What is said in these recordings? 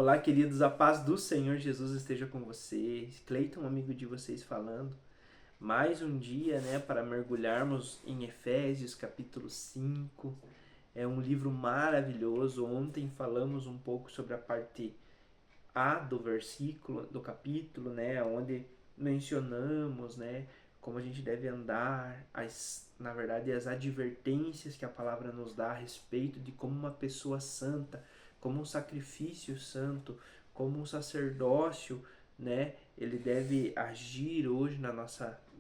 Olá, queridos, a paz do Senhor Jesus esteja com vocês. Cleiton, amigo de vocês falando. Mais um dia, né, para mergulharmos em Efésios, capítulo 5. É um livro maravilhoso. Ontem falamos um pouco sobre a parte A do versículo, do capítulo, né, onde mencionamos, né, como a gente deve andar, na verdade, as advertências que a palavra nos dá a respeito de como uma pessoa santa, como um sacrifício santo, como um sacerdócio, né, ele deve agir hoje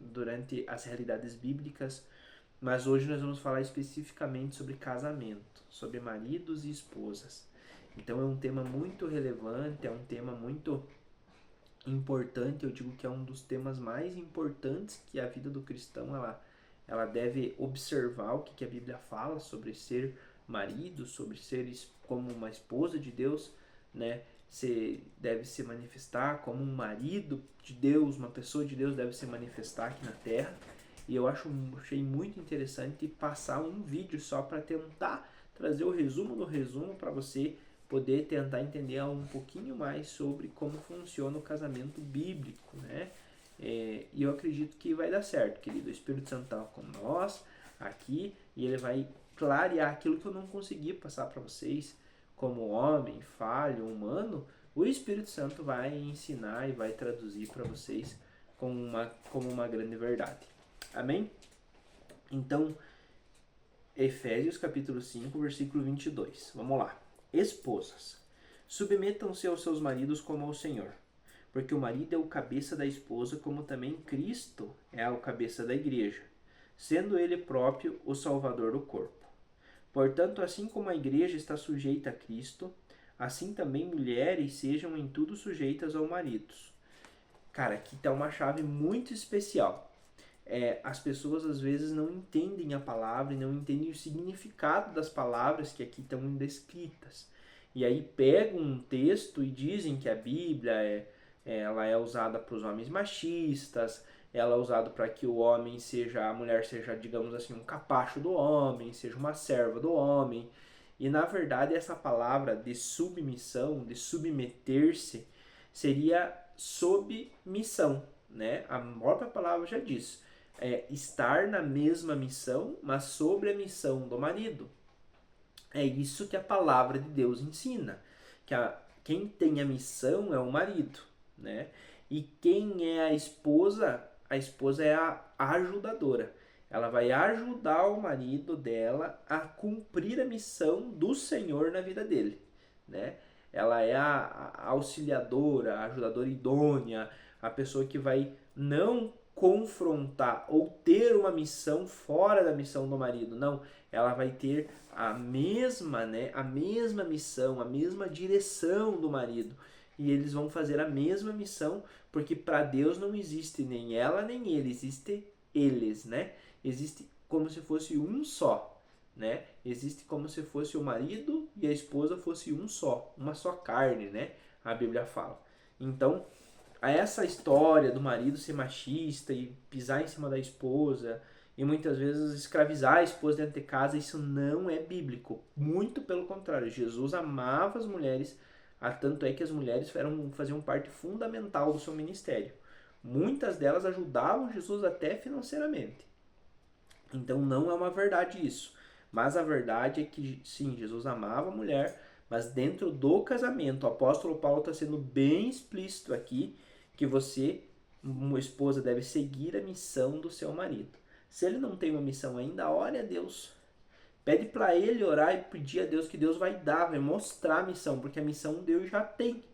durante as realidades bíblicas. Mas hoje nós vamos falar especificamente sobre casamento, sobre maridos e esposas. Então é um tema muito relevante, é um tema muito importante. Eu digo que é um dos temas mais importantes que a vida do cristão ela deve observar o que a Bíblia fala sobre ser marido, sobre ser como uma esposa de Deus, né? Deve se manifestar como um marido de Deus, uma pessoa de Deus deve se manifestar aqui na Terra. E eu achei muito interessante passar um vídeo só para tentar trazer o resumo do resumo para você poder tentar entender um pouquinho mais sobre como funciona o casamento bíblico, né? E eu acredito que vai dar certo, querido. O Espírito Santo está com nós aqui e ele vai clarear aquilo que eu não consegui passar para vocês como homem, falho, humano. O Espírito Santo vai ensinar e vai traduzir para vocês como uma grande verdade. Amém? Então, Efésios capítulo 5, versículo 22. Vamos lá. Esposas, submetam-se aos seus maridos como ao Senhor, porque o marido é o cabeça da esposa, como também Cristo é o cabeça da igreja, sendo ele próprio o salvador do corpo. Portanto, assim como a igreja está sujeita a Cristo, assim também mulheres sejam em tudo sujeitas ao marido. Cara, aqui está uma chave muito especial. As pessoas às vezes não entendem a palavra e não entendem o significado das palavras que aqui estão descritas. E aí pegam um texto e dizem que a Bíblia ela é usada para os homens machistas, ela é usada para que a mulher seja, digamos assim, um capacho do homem, seja uma serva do homem. E na verdade essa palavra de submissão, de submeter-se, seria submissão, né? A própria palavra já diz. Estar na mesma missão, mas sobre a missão do marido. É isso que a palavra de Deus ensina. Quem tem a missão é o marido, né? E quem é a esposa é a ajudadora. Ela vai ajudar o marido dela a cumprir a missão do Senhor na vida dele, né? Ela é a auxiliadora, a ajudadora idônea, a pessoa que vai não confrontar ou ter uma missão fora da missão do marido, não, ela vai ter a mesma, né, a mesma missão, a mesma direção do marido, e eles vão fazer a mesma missão, porque para Deus não existe nem ela nem ele, existe eles, né? Existe como se fosse um só, né? Existe como se fosse o marido e a esposa fosse um só, uma só carne, né? A Bíblia fala. Então, essa história do marido ser machista e pisar em cima da esposa e muitas vezes escravizar a esposa dentro de casa, isso não é bíblico. Muito pelo contrário, Jesus amava as mulheres, tanto é que as mulheres faziam parte fundamental do seu ministério. Muitas delas ajudavam Jesus até financeiramente. Então não é uma verdade isso. Mas a verdade é que sim, Jesus amava a mulher, mas dentro do casamento, o apóstolo Paulo está sendo bem explícito aqui que você, uma esposa, deve seguir a missão do seu marido. Se ele não tem uma missão ainda, ore a Deus. Pede para ele orar e pedir a Deus que Deus vai dar, vai mostrar a missão, porque a missão Deus já tem.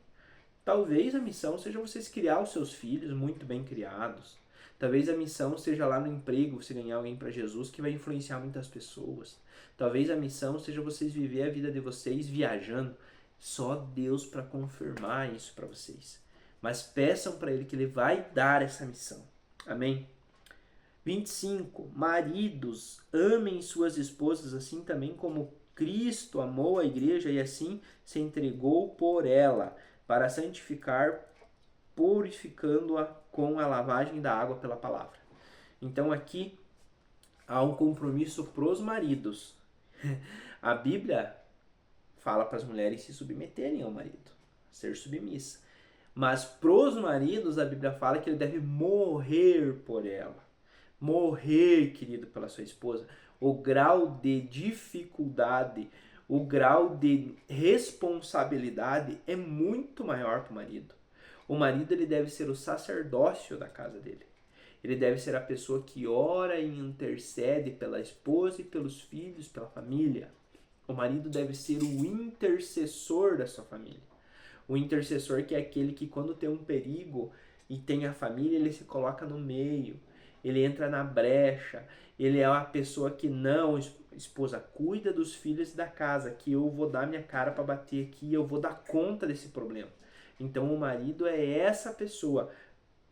Talvez a missão seja vocês criar os seus filhos muito bem criados. Talvez a missão seja lá no emprego, você ganhar alguém para Jesus que vai influenciar muitas pessoas. Talvez a missão seja vocês viver a vida de vocês viajando. Só Deus para confirmar isso para vocês. Mas peçam para Ele que Ele vai dar essa missão. Amém? 25. Maridos, amem suas esposas assim também como Cristo amou a igreja e assim se entregou por ela, para santificar, purificando-a com a lavagem da água pela palavra. Então aqui há um compromisso pros maridos. A Bíblia fala para as mulheres se submeterem ao marido. ser submissa. Mas pros maridos, a Bíblia fala que ele deve morrer por ela. Morrer, querido, pela sua esposa. O grau de dificuldade, o grau de responsabilidade é muito maior para o marido. O marido ele deve ser o sacerdócio da casa dele. Ele deve ser a pessoa que ora e intercede pela esposa e pelos filhos, pela família. O marido deve ser o intercessor da sua família. O intercessor que é aquele que quando tem um perigo e tem a família, ele se coloca no meio. Ele entra na brecha. Ele é a pessoa que não, esposa, cuida dos filhos e da casa, que eu vou dar minha cara para bater aqui, eu vou dar conta desse problema. Então o marido é essa pessoa.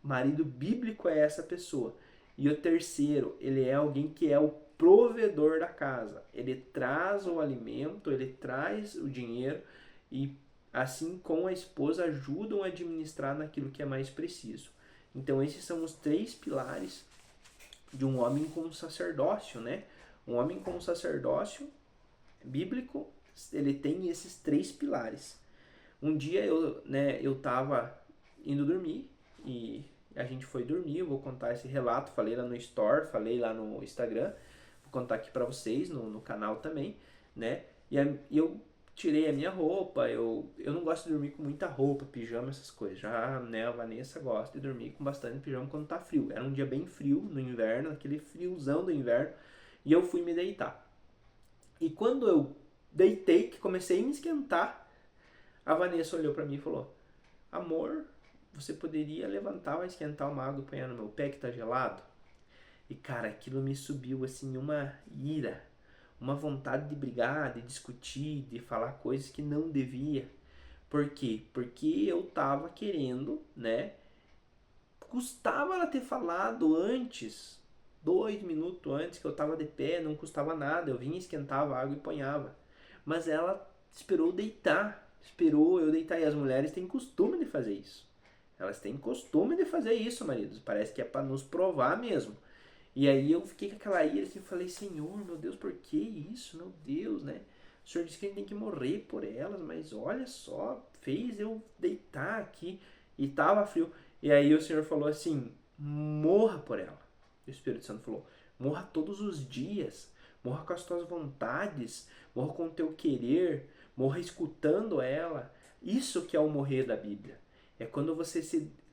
Marido bíblico é essa pessoa. E o terceiro, ele é alguém que é o provedor da casa. Ele traz o alimento, ele traz o dinheiro e assim com a esposa ajudam a administrar naquilo que é mais preciso. Então esses são os 3 pilares de um homem com sacerdócio, né? Um homem com sacerdócio bíblico, ele tem esses 3 pilares. Um dia eu tava indo dormir e a gente foi dormir, eu vou contar esse relato, falei lá no Store, falei lá no Instagram, vou contar aqui pra vocês, no canal também, né? E eu tirei a minha roupa, eu não gosto de dormir com muita roupa, pijama, essas coisas. Já, né, a Vanessa gosta de dormir com bastante pijama quando tá frio. Era um dia bem frio no inverno, aquele friozão do inverno, e eu fui me deitar. E quando eu deitei, que comecei a me esquentar, a Vanessa olhou pra mim e falou: amor, você poderia levantar, vai esquentar uma água e pôr no meu pé que tá gelado? E cara, aquilo me subiu assim uma ira, uma vontade de brigar, de discutir, de falar coisas que não devia. Por quê? Porque eu tava querendo, né? Custava ela ter falado antes, 2 minutos antes que eu tava de pé, não custava nada. Eu vinha, esquentava a água e ponhava. Mas ela esperou deitar, esperou eu deitar. E as mulheres têm costume de fazer isso. Elas têm costume de fazer isso, maridos. Parece que é para nos provar mesmo. E aí eu fiquei com aquela ira assim, falei: Senhor, meu Deus, por que isso? Meu Deus, né? O Senhor disse que a gente tem que morrer por elas, mas olha só, fez eu deitar aqui e tava frio. E aí o Senhor falou assim: morra por ela. O Espírito Santo falou: morra todos os dias, morra com as tuas vontades, morra com o teu querer, morra escutando ela. Isso que é o morrer da Bíblia. É quando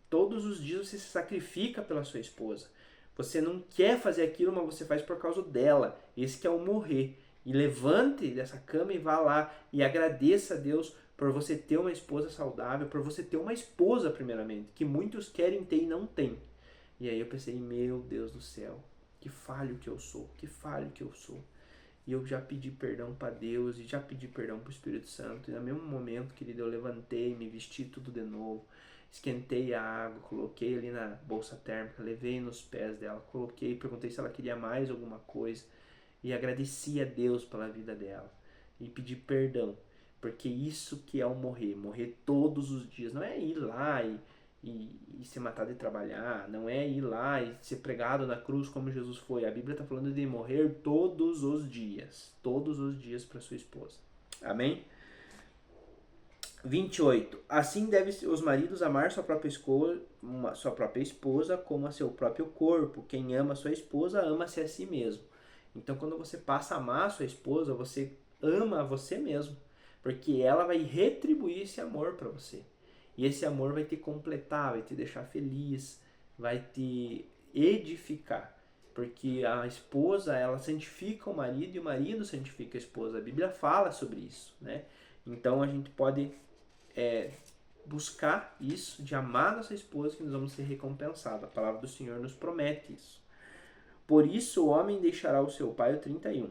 todos os dias você se sacrifica pela sua esposa. Você não quer fazer aquilo, mas você faz por causa dela. Esse que é o morrer. E levante dessa cama e vá lá e agradeça a Deus por você ter uma esposa saudável, por você ter uma esposa primeiramente, que muitos querem ter e não têm. E aí eu pensei: meu Deus do céu, que falho que eu sou, que falho que eu sou. E eu já pedi perdão para Deus e já pedi perdão para o Espírito Santo. E no mesmo momento, querido, eu levantei, me vesti tudo de novo. Esquentei a água, coloquei ali na bolsa térmica, levei nos pés dela, coloquei, perguntei se ela queria mais alguma coisa e agradeci a Deus pela vida dela e pedi perdão, porque isso que é o morrer, morrer todos os dias, não é ir lá e se matar de trabalhar, não é ir lá e ser pregado na cruz como Jesus foi. A Bíblia está falando de morrer todos os dias para sua esposa. Amém? 28. Assim devem os maridos amar sua própria esposa como a seu próprio corpo. Quem ama sua esposa, ama-se a si mesmo. Então, quando você passa a amar a sua esposa, você ama a você mesmo. Porque ela vai retribuir esse amor para você. E esse amor vai te completar, vai te deixar feliz, vai te edificar. Porque a esposa, ela santifica o marido e o marido santifica a esposa. A Bíblia fala sobre isso, né? Então, a gente pode buscar isso, de amar nossa esposa, que nós vamos ser recompensados. A palavra do Senhor nos promete isso. Por isso o homem deixará o seu pai, o 31.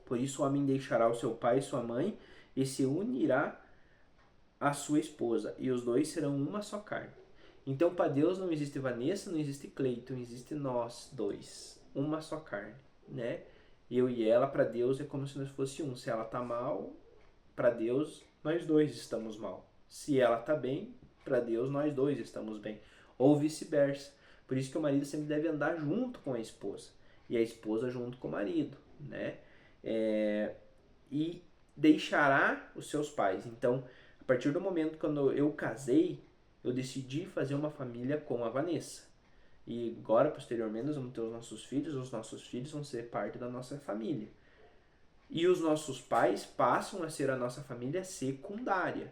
Por isso o homem deixará o seu pai e sua mãe e se unirá à sua esposa, e os dois serão uma só carne. Então para Deus não existe Vanessa, não existe Cleiton, existe nós dois, uma só carne, né? Eu e ela, para Deus é como se nós fosse um. Se ela tá mal, para Deus nós dois estamos mal. Se ela tá bem, para Deus nós dois estamos bem. Ou vice-versa. Por isso que o marido sempre deve andar junto com a esposa. E a esposa junto com o marido, né? E deixará os seus pais. Então, a partir do momento quando eu casei, eu decidi fazer uma família com a Vanessa. E agora, posteriormente, nós vamos ter os nossos filhos vão ser parte da nossa família. E os nossos pais passam a ser a nossa família secundária,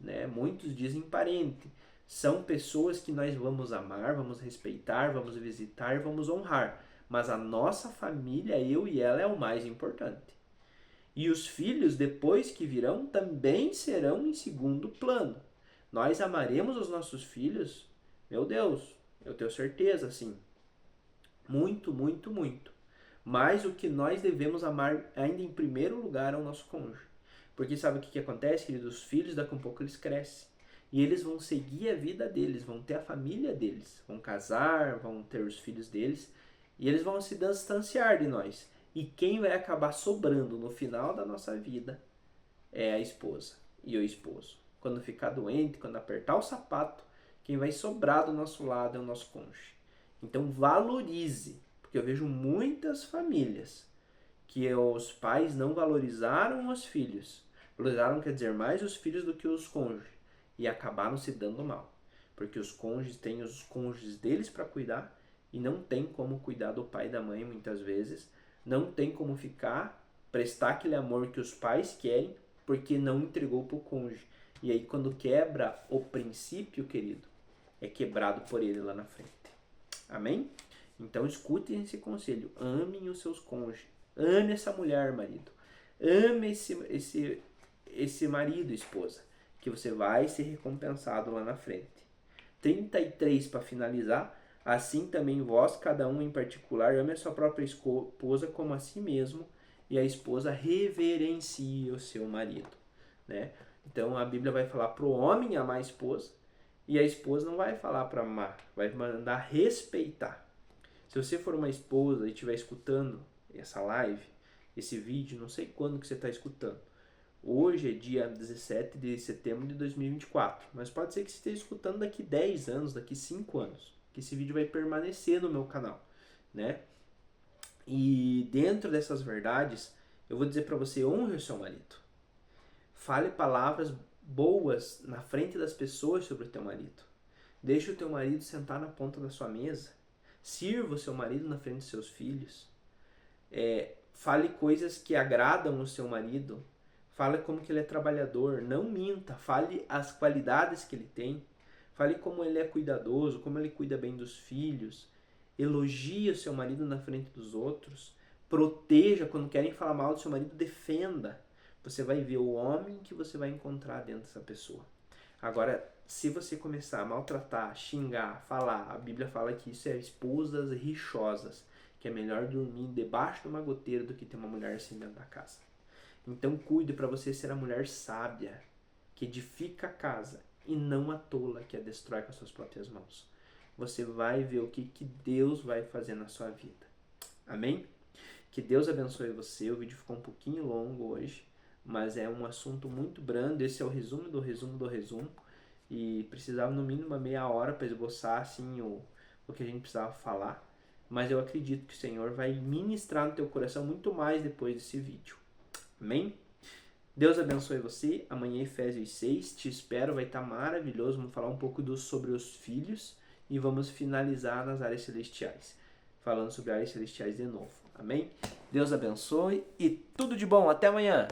né? Muitos dizem parente. São pessoas que nós vamos amar, vamos respeitar, vamos visitar, vamos honrar. Mas a nossa família, eu e ela, é o mais importante. E os filhos, depois que virão, também serão em segundo plano. Nós amaremos os nossos filhos, meu Deus, eu tenho certeza, sim. Muito, muito, muito. Mas o que nós devemos amar ainda em primeiro lugar é o nosso cônjuge. Porque sabe o que acontece, queridos? Os filhos daqui a um pouco eles crescem. E eles vão seguir a vida deles, vão ter a família deles. Vão casar, vão ter os filhos deles. E eles vão se distanciar de nós. E quem vai acabar sobrando no final da nossa vida é a esposa e o esposo. Quando ficar doente, quando apertar o sapato, quem vai sobrar do nosso lado é o nosso cônjuge. Então valorize, porque eu vejo muitas famílias que os pais não valorizaram os filhos. Valorizaram, quer dizer, mais os filhos do que os cônjuges. E acabaram se dando mal. Porque os cônjuges têm os cônjuges deles para cuidar e não tem como cuidar do pai e da mãe muitas vezes. Não tem como prestar aquele amor que os pais querem, porque não entregou para o cônjuge. E aí quando quebra o princípio, querido, é quebrado por ele lá na frente. Amém? Então escutem esse conselho. Amem os seus cônjuges. Ame essa mulher, marido. Ame esse marido, esposa, que você vai ser recompensado lá na frente. 33 para finalizar. Assim também vós, cada um em particular, ame a sua própria esposa como a si mesmo, e a esposa reverencie o seu marido, né? Então a Bíblia vai falar para o homem amar a esposa, e a esposa não vai falar para amar, vai mandar respeitar. Se você for uma esposa e estiver escutando essa live, esse vídeo, não sei quando que você está escutando. Hoje é dia 17 de setembro de 2024, mas pode ser que você esteja escutando daqui 10 anos, daqui 5 anos, que esse vídeo vai permanecer no meu canal, né? E dentro dessas verdades, eu vou dizer para você, honre o seu marido. Fale palavras boas na frente das pessoas sobre o teu marido. Deixe o teu marido sentar na ponta da sua mesa. Sirva o seu marido na frente dos seus filhos. Fale coisas que agradam o seu marido. Fale como que ele é trabalhador. Não minta. Fale as qualidades que ele tem. Fale como ele é cuidadoso, como ele cuida bem dos filhos. Elogie o seu marido na frente dos outros. Proteja. Quando querem falar mal do seu marido, defenda. Você vai ver o homem que você vai encontrar dentro dessa pessoa. Agora, se você começar a maltratar, xingar, falar, a Bíblia fala que isso é esposas rixosas, que é melhor dormir debaixo de uma goteira do que ter uma mulher assim dentro da casa. Então cuide para você ser a mulher sábia, que edifica a casa, e não a tola, que a destrói com as suas próprias mãos. Você vai ver o que Deus vai fazer na sua vida. Amém? Que Deus abençoe você. O vídeo ficou um pouquinho longo hoje, mas é um assunto muito brando. Esse é o resumo do resumo do resumo. E precisava no mínimo uma meia hora para esboçar assim, o que a gente precisava falar. Mas eu acredito que o Senhor vai ministrar no teu coração muito mais depois desse vídeo. Amém? Deus abençoe você. Amanhã Efésios 6. Te espero, vai estar maravilhoso. Vamos falar um pouco sobre os filhos. E vamos finalizar nas áreas celestiais. Falando sobre áreas celestiais de novo. Amém? Deus abençoe e tudo de bom. Até amanhã.